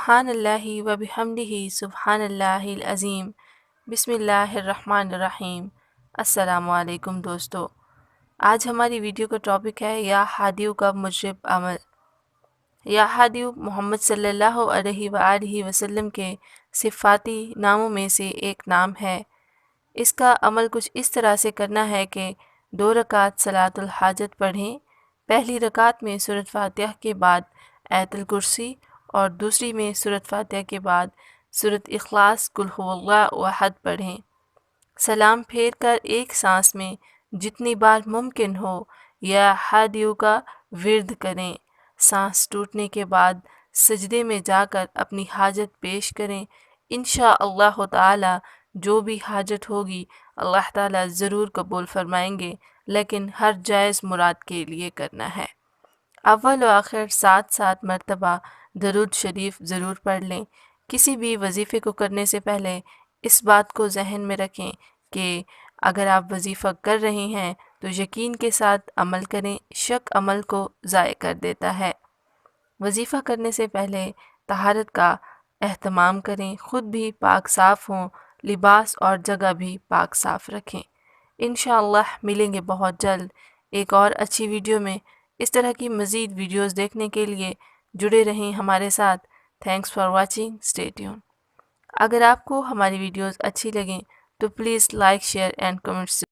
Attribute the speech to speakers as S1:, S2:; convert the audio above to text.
S1: سبحان اللہ و بحمدہ سبحان اللہ العظیم۔ بسم اللہ الرحمن الرحیم۔ السلام علیکم دوستو، آج ہماری ویڈیو کا ٹاپک ہے یا ہادیو کا مجرب عمل۔ یا ہادیو محمد صلی اللہ علیہ وآلہ وسلم کے صفاتی ناموں میں سے ایک نام ہے۔ اس کا عمل کچھ اس طرح سے کرنا ہے کہ 2 رکعت صلاۃ الحاجت پڑھیں۔ پہلی رکعت میں سورۃ فاتحہ کے بعد آیت الکرسی اور دوسری میں سورۃ فاتحہ کے بعد سورۃ اخلاص قل هو اللہ احد پڑھیں۔ سلام پھیر کر ایک سانس میں جتنی بار ممکن ہو یا ہادیو کا ورد کریں۔ سانس ٹوٹنے کے بعد سجدے میں جا کر اپنی حاجت پیش کریں۔ انشاءاللہ تعالی جو بھی حاجت ہوگی اللہ تعالی ضرور قبول فرمائیں گے، لیکن ہر جائز مراد کے لیے کرنا ہے۔ اول و آخر 7 مرتبہ درود شریف ضرور پڑھ لیں۔ کسی بھی وظیفے کو کرنے سے پہلے اس بات کو ذہن میں رکھیں کہ اگر آپ وظیفہ کر رہے ہیں تو یقین کے ساتھ عمل کریں، شک عمل کو ضائع کر دیتا ہے۔ وظیفہ کرنے سے پہلے طہارت کا اہتمام کریں، خود بھی پاک صاف ہوں، لباس اور جگہ بھی پاک صاف رکھیں۔ انشاءاللہ ملیں گے بہت جلد ایک اور اچھی ویڈیو میں۔ اس طرح کی مزید ویڈیوز دیکھنے کے لیے جڑے رہیں ہمارے ساتھ۔ Thanks for watching, stay tune. اگر آپ کو ہماری ویڈیوز اچھی لگیں تو please like, share and comments